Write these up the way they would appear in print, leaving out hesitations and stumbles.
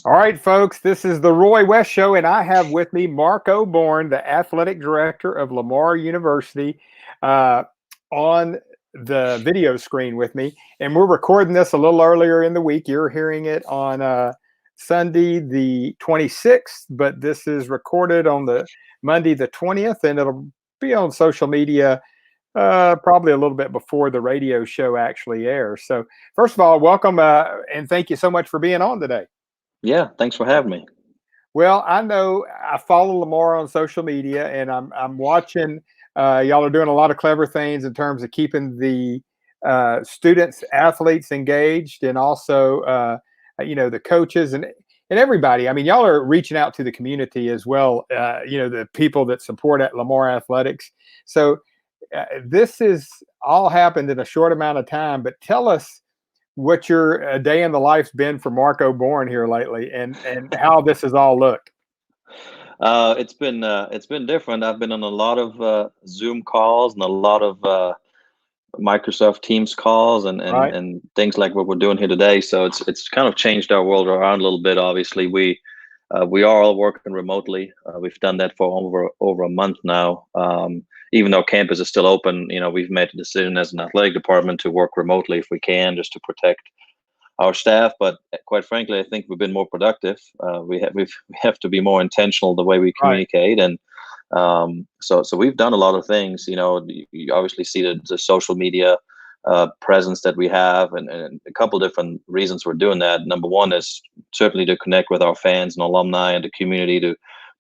All right, folks, this is the Roy West Show, and I have with me Mark O'Born, the athletic director of Lamar University, uh, on the video screen with me. And we're recording this a little earlier in the week. You're hearing it on Sunday, the 26th, but this is recorded on the Monday, the 20th, and it'll be on social media probably a little bit before the radio show actually airs. So, first of all, welcome and thank you so much for being on today. Yeah, thanks for having me. Well, I know I follow Lamar on social media, and I'm watching. Y'all are doing a lot of clever things in terms of keeping the students, athletes engaged, and also the coaches and everybody. I mean, y'all are reaching out to the community as well. The people that support at Lamar Athletics. So this is all happened in a short amount of time. But tell us what your day in the life's been for Mark O'Born here lately, and how this has all looked. It's been different. I've been on a lot of Zoom calls and a lot of Microsoft Teams calls Right. and things like what we're doing here today. So it's kind of changed our world around a little bit. Obviously, we are all working remotely. We've done that for over a month now. Even though campus is still open, we've made a decision as an athletic department to work remotely if we can, just to protect our staff. But quite frankly, I think we've been more productive. We have to be more intentional the way we Right. communicate, and so we've done a lot of things. You obviously see the social media presence that we have, and a couple different reasons we're doing that. Number one is certainly to connect with our fans and alumni and the community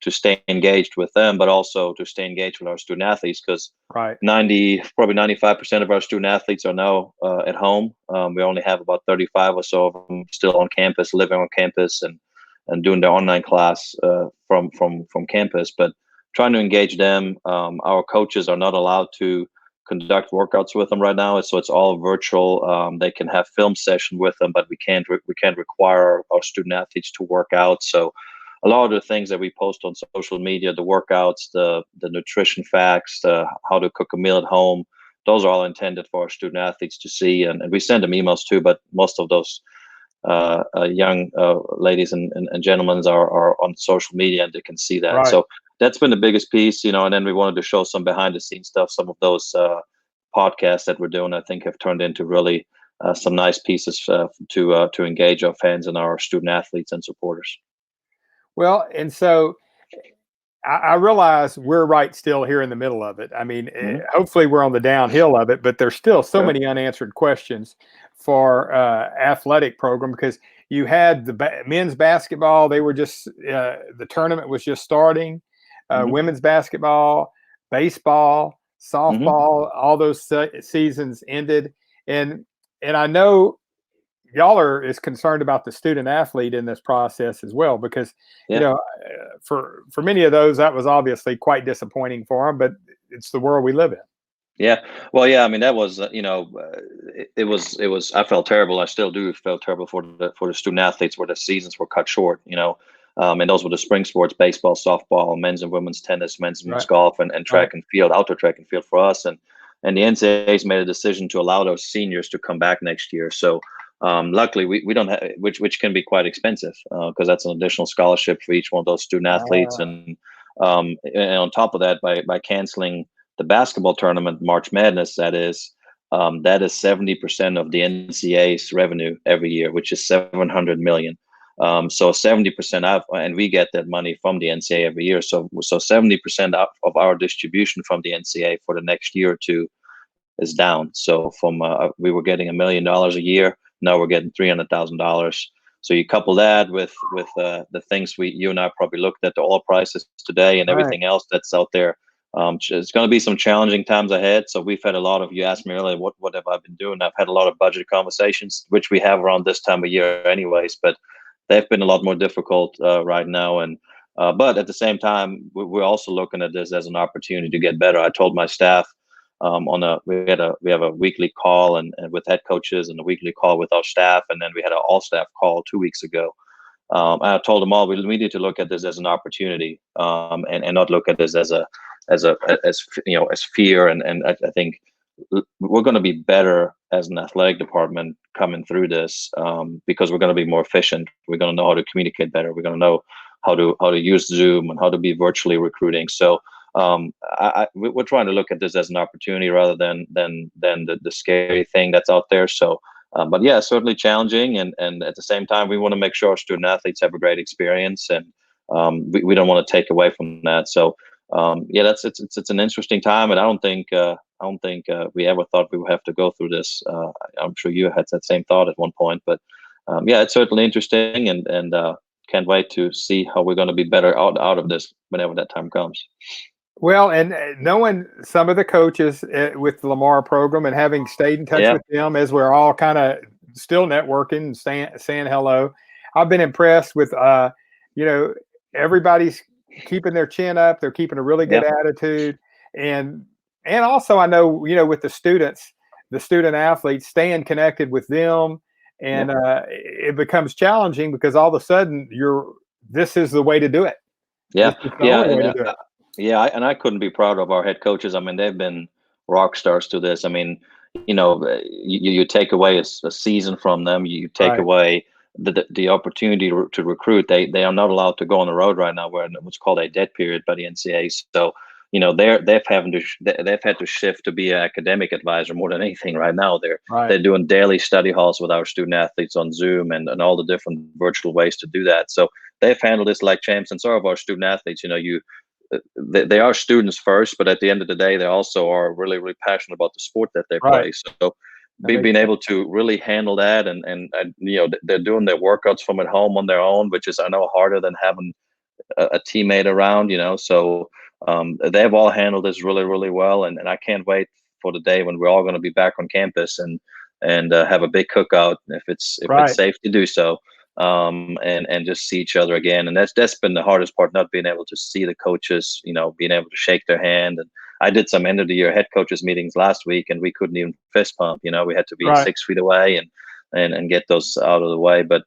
to stay engaged with them, but also to stay engaged with our student athletes, because Right. probably 95% of our student athletes are now at home. We only have about 35 or so of them still on campus, living on campus, and doing their online class from campus. But trying to engage them. Our coaches are not allowed to conduct workouts with them right now, so it's all virtual. They can have film session with them, but we can't require our student athletes to work out. So a lot of the things that we post on social media, the workouts, the nutrition facts, how to cook a meal at home, those are all intended for our student athletes to see. And we send them emails too, but most of those young ladies and gentlemen are on social media, and they can see that. Right. So that's been the biggest piece, and then we wanted to show some behind the scenes stuff. Some of those podcasts that we're doing, I think, have turned into really some nice pieces to engage our fans and our student athletes and supporters. Well, and so I realize we're right still here in the middle of it. I mean, Mm-hmm. hopefully we're on the downhill of it, but there's still so Sure. many unanswered questions for athletic program, because you had the men's basketball. They were just the tournament was just starting. Mm-hmm. Women's basketball, baseball, Mm-hmm. softball, all those seasons ended, and I know y'all are as concerned about the student athlete in this process as well, because Yeah. for many of those that was obviously quite disappointing for them, but it's the world we live in. Yeah. Well, yeah. I mean, that was, it was. I felt terrible. I still do feel terrible for the student athletes where the seasons were cut short. And those were the spring sports: baseball, softball, men's and women's tennis, men's and women's Right. golf, and Right. track and field, outdoor track and field for us. And the NCAA's made a decision to allow those seniors to come back next year. So luckily, we don't have, which can be quite expensive, because that's an additional scholarship for each one of those student athletes. And on top of that, by canceling the basketball tournament, March Madness, that is 70% of the NCAA's revenue every year, which is 700 million. So 70% of, and we get that money from the NCAA every year. So 70% of our distribution from the NCAA for the next year or two is down. So from we were getting $1 million a year, now we're getting $300,000. So you couple that with the things you and I probably looked at, the oil prices today and Right. everything else that's out there. It's going to be some challenging times ahead. So we've had a lot of, you asked me earlier, what have I been doing? I've had a lot of budget conversations, which we have around this time of year anyways, but they've been a lot more difficult right now. And but at the same time, we're also looking at this as an opportunity to get better. I told my staff we have a weekly call and with head coaches, and a weekly call with our staff, and then we had an all staff call 2 weeks ago. I told them all we need to look at this as an opportunity, and not look at this as fear. And I think we're going to be better as an athletic department coming through this, because we're going to be more efficient. We're going to know how to communicate better. We're going to know how to use Zoom and how to be virtually recruiting. So we're trying to look at this as an opportunity rather than the scary thing that's out there. So, but yeah, certainly challenging, and at the same time, we want to make sure our student athletes have a great experience, and we don't want to take away from that. So yeah, it's an interesting time, and I don't think we ever thought we would have to go through this. I'm sure you had that same thought at one point, but yeah, it's certainly interesting, and can't wait to see how we're going to be better out of this whenever that time comes. Well, and knowing some of the coaches with the Lamar program and having stayed in touch Yeah, with them as we're all kind of still networking and saying hello, I've been impressed with, you know, everybody's keeping their chin up. They're keeping a really good yeah, attitude, and also I know, with the students, the student athletes, staying connected with them, yeah, and it becomes challenging because all of a sudden this is the way to do it. yeah, This is the yeah, only and way to do it. yeah, I couldn't be proud of our head coaches. I mean, they've been rock stars to this. I mean, you take away a season from them, you take Right. away the opportunity to recruit. They are not allowed to go on the road right now. We're in what's called a dead period by the NCAA. So, they've had to shift to be an academic advisor more than anything right now. They're Right. doing daily study halls with our student athletes on Zoom, and all the different virtual ways to do that. So they've handled this like champs, and so have our student athletes. They are students first, but at the end of the day, they also are really, really passionate about the sport that they Right. play. So That makes being sense. able to really handle that, and they're doing their workouts from at home on their own, which is, I know, harder than having a teammate around. So they've all handled this really, really well, and I can't wait for the day when we're all going to be back on campus, and have a big cookout if it's Right. safe to do so, and just see each other again. And that's been the hardest part, not being able to see the coaches, being able to shake their hand. And I did some end of the year head coaches meetings last week, and we couldn't even fist pump. We had to be Right. 6 feet away, and get those out of the way. But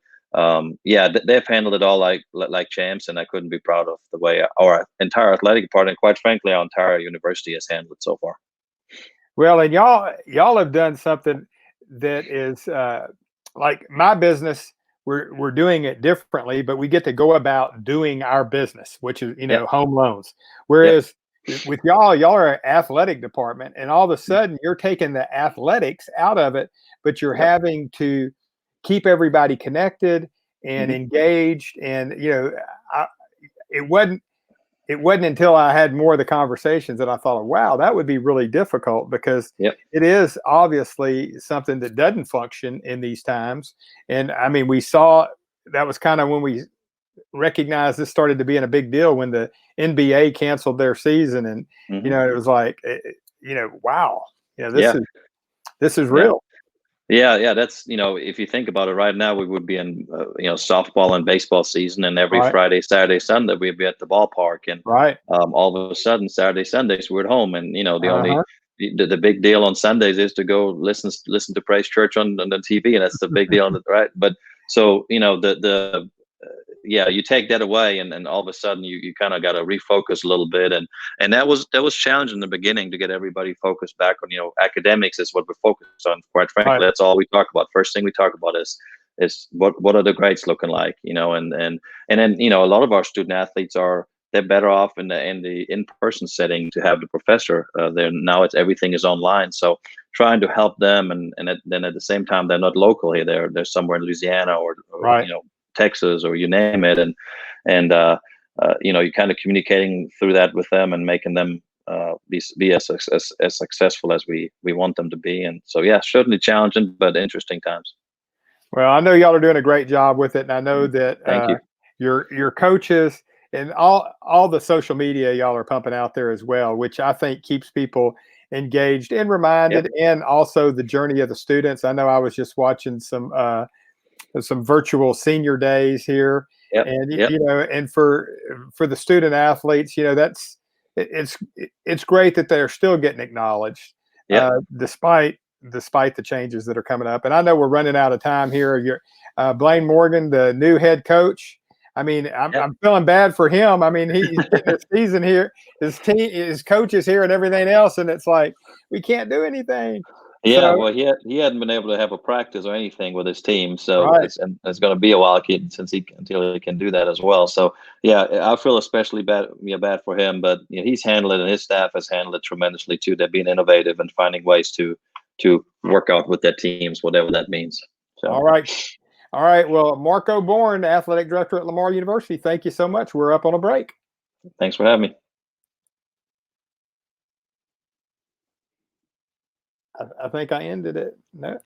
yeah, they've handled it all like champs, and I couldn't be proud of the way our entire athletic department, quite frankly, our entire university has handled it so far. Well, and y'all have done something that is like my business. We're doing it differently, but we get to go about doing our business, which is Yep, home loans. yep, Whereas with y'all are an athletic department, and all of a sudden you're taking the athletics out of it, but you're yep, having to keep everybody connected and hmm, engaged. And I, it wasn't it wasn't until I had more of the conversations that I thought, wow, that would be really difficult because yep, it is obviously something that doesn't function in these times. And I mean, we saw that was kind of when we recognized this started to be in a big deal when the NBA canceled their season. And, hmm, it was like, wow, yeah, this is yeah. real. Yeah, yeah, that's, if you think about it right now, we would be in, softball and baseball season, and every Right. Friday, Saturday, Sunday, we'd be at the ballpark, and Right. all of a sudden, Saturday, Sundays, we're at home, and Uh-huh. the big deal on Sundays is to go listen to Praise Church on the TV, and that's the big deal, right? But so, the yeah, you take that away, and all of a sudden you kind of got to refocus a little bit, and that was challenging in the beginning to get everybody focused back on, academics is what we're focused on. Quite frankly, Right. that's all we talk about. First thing we talk about is what are the grades looking like, and then, a lot of our student athletes they're better off in the in-person setting to have the professor there. Now everything is online, so trying to help them, then at the same time, they're not local here, they're somewhere in Louisiana, or Right. Texas, or you name it, and you're kind of communicating through that with them, and making them be as successful as we want them to be. And so, yeah, certainly challenging, but interesting times. Well, I know y'all are doing a great job with it, and I know Mhm. that Thank you. your coaches and all the social media y'all are pumping out there as well, which I think keeps people engaged and Yep. reminded, and also the journey of the students. I know I was just watching some virtual senior days here, Yep. and Yep. and for the student athletes, it's great that they're still getting acknowledged, Yep. despite the changes that are coming up. And I know we're running out of time here. Blaine Morgan, the new head coach. I mean, Yep. I'm feeling bad for him. I mean, he's getting his season here, his team, his coaches here, and everything else, and it's like we can't do anything. Yeah, So well, he hadn't been able to have a practice or anything with his team, so right, it's going to be a while until he can do that as well. So yeah, I feel especially bad for him, but he's handled it, and his staff has handled it tremendously too. They're being innovative and finding ways to work out with their teams, whatever that means. all So right, all right. Well, Marco Bourne, athletic director at Lamar University. Thank you so much. We're up on a break. thanks for having me. I think I ended it. No.